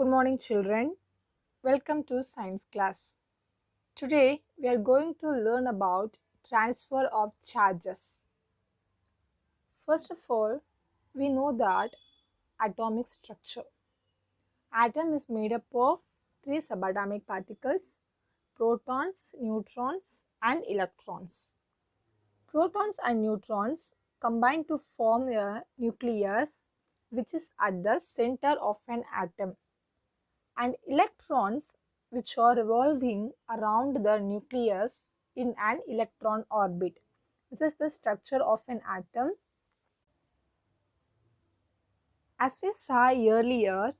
Good morning, children. Welcome to science class. Today we are going to learn about transfer of charges. First of all, we know that atomic structure. Atom is made up of three subatomic particles: protons, neutrons, and electrons. Protons and neutrons combine to form a nucleus, which is at the center of an atom, and electrons, which are revolving around the nucleus in an electron orbit. This is the structure of an atom. As we saw earlier,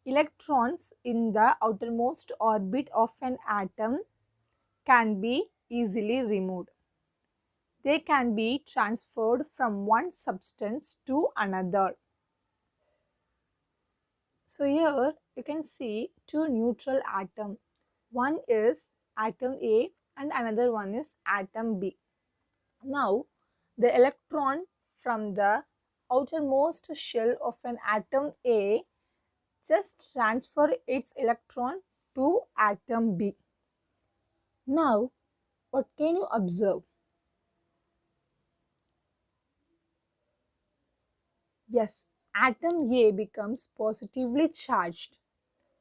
electrons in the outermost orbit of an atom can be easily removed. They can be transferred from one substance to another. So here you can see two neutral atoms. One is atom A and another one is atom B. Now the electron from the outermost shell of an atom A just transfer its electron to atom B. Now what can you observe? Yes, atom A becomes positively charged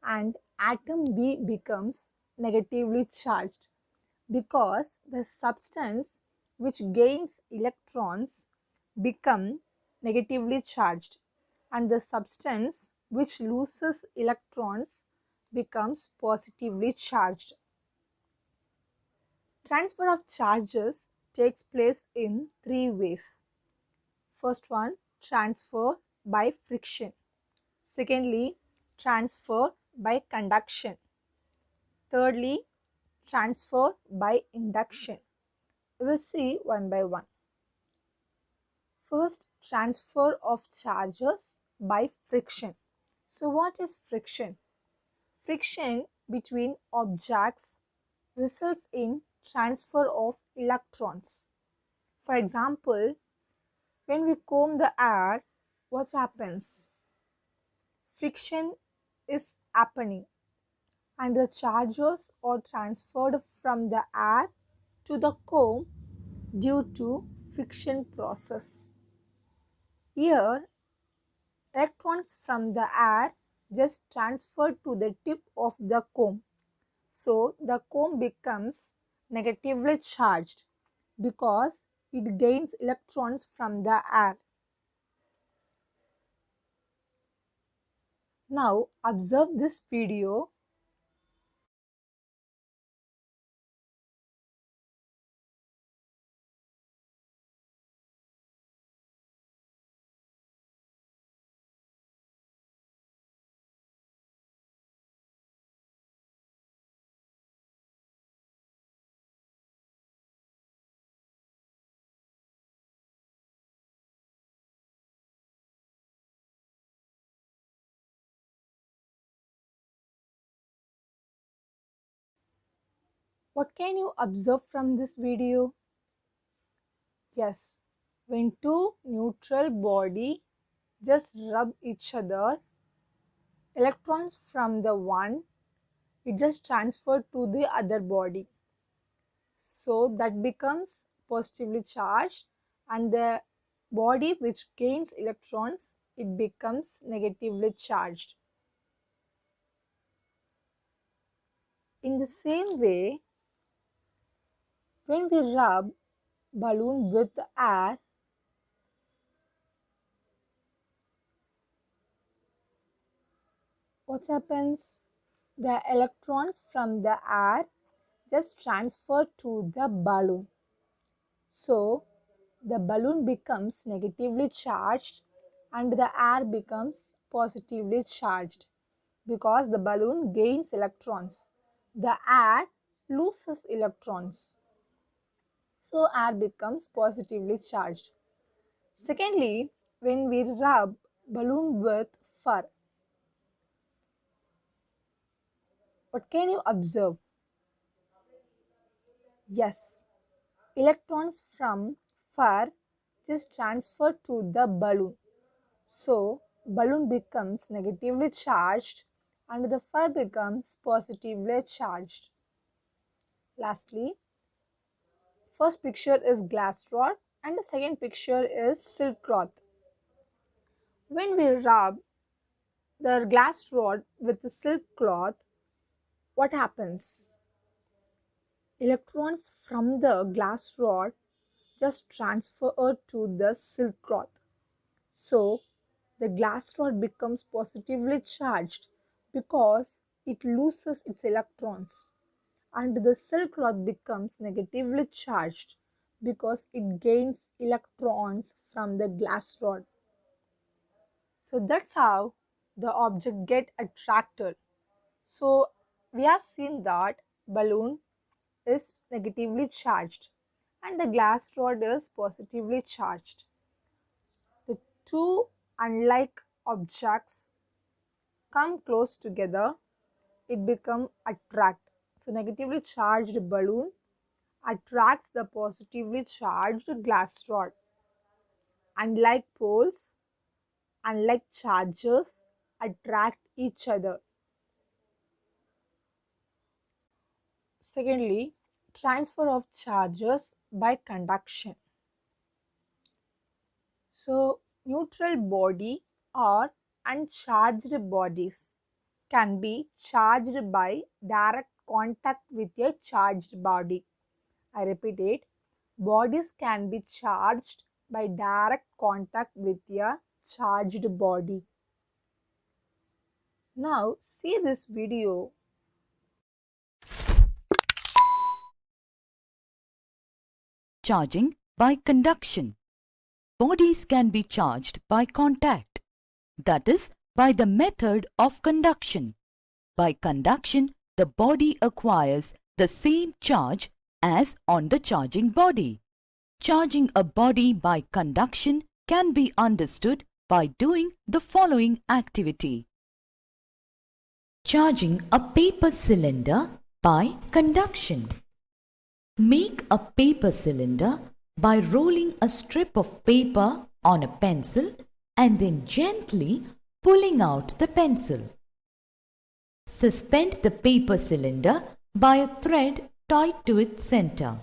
and atom B becomes negatively charged because the substance which gains electrons become negatively charged and the substance which loses electrons becomes positively charged. Transfer of charges takes place in three ways. First one, transfer by friction. Secondly, transfer by conduction. Thirdly, transfer by induction. We will see one by one. First, transfer of charges by friction. So what is friction? Friction between objects results in transfer of electrons. For example, when we comb the air, what happens? Friction is happening and the charges are transferred from the air to the comb due to friction process. Here, electrons from the air just transfer to the tip of the comb. So, the comb becomes negatively charged because it gains electrons from the air. Now, observe this video. What can you observe from this video? Yes, when two neutral bodies just rub each other, electrons from the one it just transferred to the other body. So that becomes positively charged and the body which gains electrons it becomes negatively charged. In the same way, when we rub balloon with air, what happens? The electrons from the air just transfer to the balloon. So the balloon becomes negatively charged and the air becomes positively charged because the balloon gains electrons. The air loses electrons. So air becomes positively charged. Secondly, when we rub balloon with fur, what can you observe? Yes, electrons from fur just transfer to the balloon. So balloon becomes negatively charged and the fur becomes positively charged. Lastly, first picture is glass rod and the second picture is silk cloth. When we rub the glass rod with the silk cloth, what happens? Electrons from the glass rod just transfer to the silk cloth. So the glass rod becomes positively charged because it loses its electrons, and the silk cloth becomes negatively charged because it gains electrons from the glass rod. So that's how the object get attracted. So we have seen that balloon is negatively charged and the glass rod is positively charged. The two unlike objects come close together, it become attract. So negatively charged balloon attracts the positively charged glass rod. Unlike poles, unlike charges attract each other. Secondly, transfer of charges by conduction. So, neutral body or uncharged bodies can be charged by direct contact with a charged body. I repeat it, bodies can be charged by direct contact with a charged body. Now, see this video. Charging by conduction. Bodies can be charged by contact, that is, by the method of conduction. By conduction, the body acquires the same charge as on the charging body. Charging a body by conduction can be understood by doing the following activity. Charging a paper cylinder by conduction. Make a paper cylinder by rolling a strip of paper on a pencil and then gently pulling out the pencil. Suspend the paper cylinder by a thread tied to its center.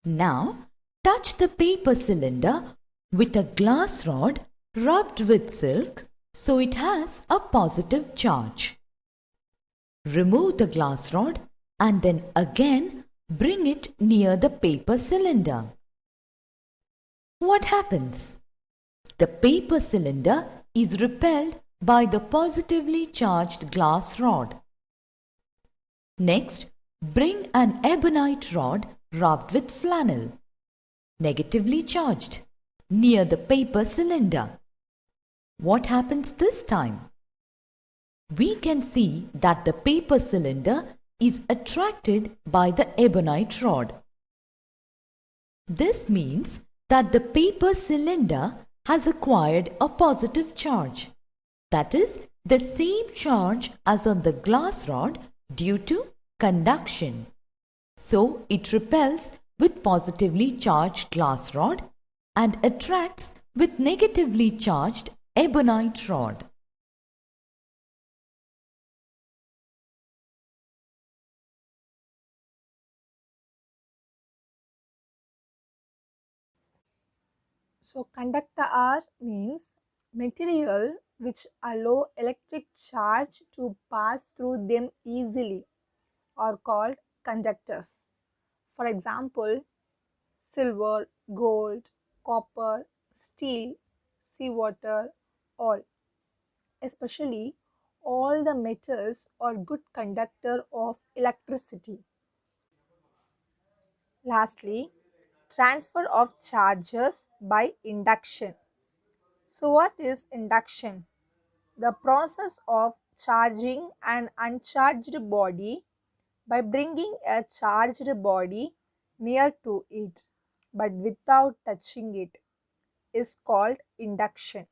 Now, touch the paper cylinder with a glass rod rubbed with silk so it has a positive charge. Remove the glass rod and then again bring it near the paper cylinder. What happens? The paper cylinder is repelled by the positively charged glass rod. Next, bring an ebonite rod rubbed with flannel, negatively charged, near the paper cylinder. What happens this time? We can see that the paper cylinder is attracted by the ebonite rod. This means that the paper cylinder has acquired a positive charge, that is, the same charge as on the glass rod due to conduction. So, it repels with positively charged glass rod and attracts with negatively charged ebonite rod. So conductor R means material which allow electric charge to pass through them easily are called conductors. For example, silver, gold, copper, steel, seawater, all. Especially all the metals are good conductor of electricity. Lastly, transfer of charges by induction. So what is induction? The process of charging an uncharged body by bringing a charged body near to it but without touching it is called induction.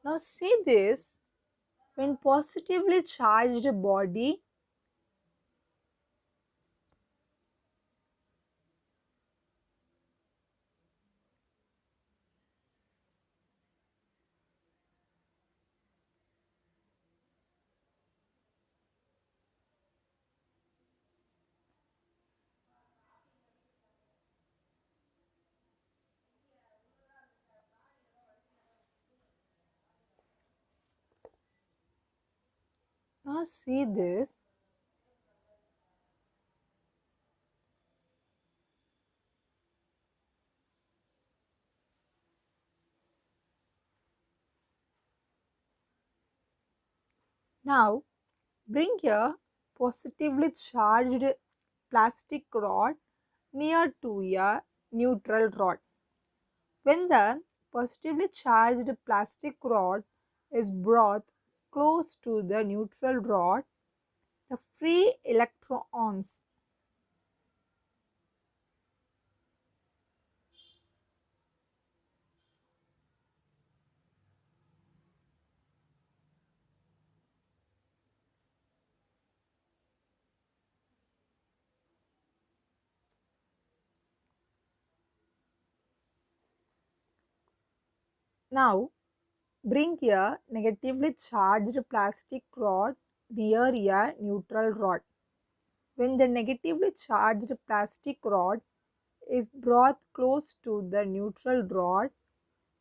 Now see this, when positively charged body Now see this. Now bring a positively charged plastic rod near to a neutral rod. When the positively charged plastic rod is brought close to the neutral rod, the free electrons now bring a negatively charged plastic rod near a neutral rod. When the negatively charged plastic rod is brought close to the neutral rod,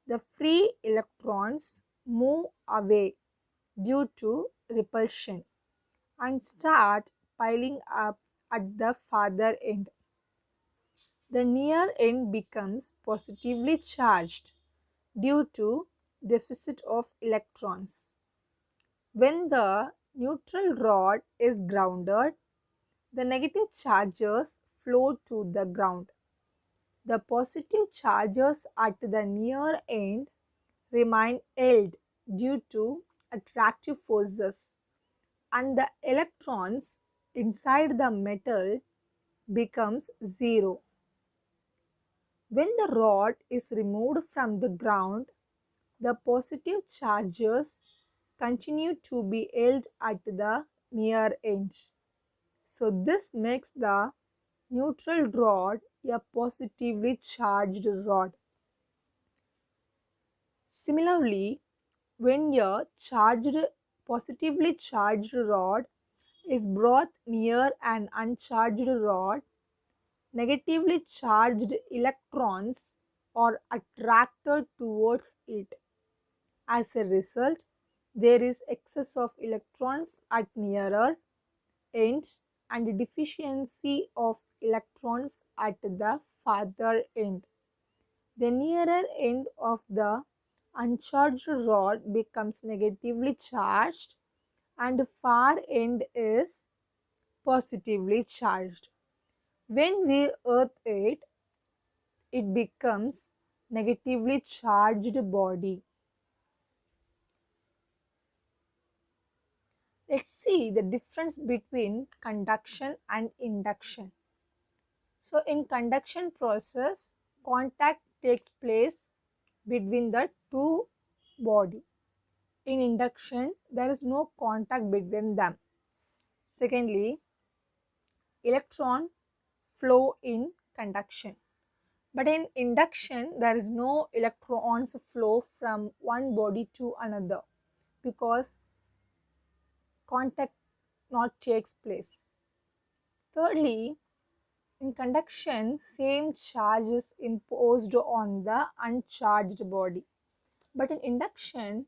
the free electrons move away due to repulsion and start piling up at the farther end. The near end becomes positively charged due to deficit of electrons. When the neutral rod is grounded, the negative charges flow to the ground. The positive charges at the near end remain held due to attractive forces, and the electrons inside the metal becomes zero. When the rod is removed from the ground, the positive charges continue to be held at the near edge. So this makes the neutral rod a positively charged rod. Similarly, when a positively charged rod is brought near an uncharged rod, negatively charged electrons are attracted towards it. As a result, there is excess of electrons at nearer ends and deficiency of electrons at the farther end. The nearer end of the uncharged rod becomes negatively charged and the far end is positively charged. When we earth it, it becomes negatively charged body. Let's see the difference between conduction and induction. So in conduction process, contact takes place between the two body. In induction, there is no contact between them. Secondly, electron flow in conduction. But in induction, there is no electrons flow from one body to another because contact not takes place. Thirdly, in conduction, same charge is imposed on the uncharged body. But in induction,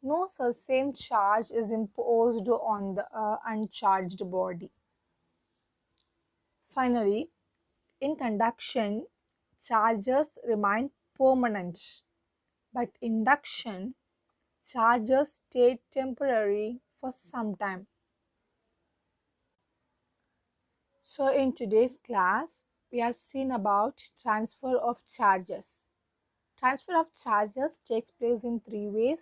no such same charge is imposed on the uncharged body. Finally, in conduction, charges remain permanent, but induction charges stay temporary for some time. So in today's class, we have seen about transfer of charges. Transfer of charges takes place in three ways.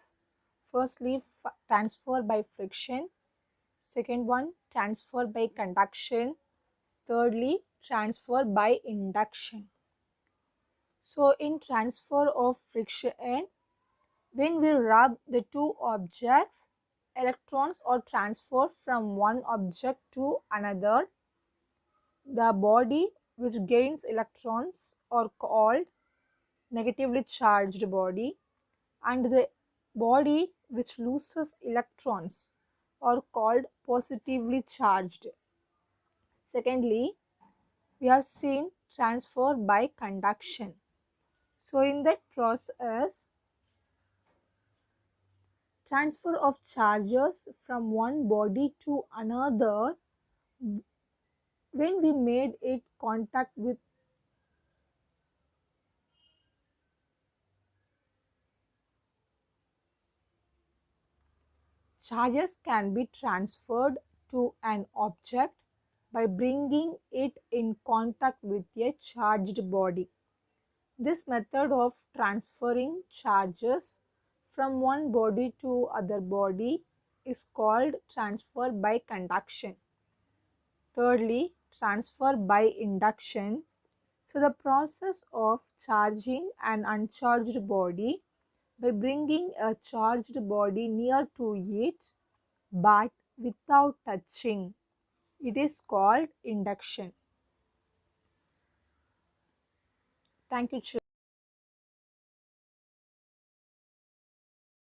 Firstly, transfer by friction. Second one, transfer by conduction. Thirdly, transfer by induction. So in transfer of friction, when we rub the two objects, electrons are transferred from one object to another. The body which gains electrons are called negatively charged body, and the body which loses electrons are called positively charged. Secondly, we have seen transfer by conduction. So in that process, Transfer of charges from one body to another when we made it contact with charges can be transferred to an object by bringing it in contact with a charged body. This method of transferring charges from one body to other body is called transfer by conduction. Thirdly, transfer by induction. So the process of charging an uncharged body by bringing a charged body near to it but without touching. It is called induction. Thank you, children.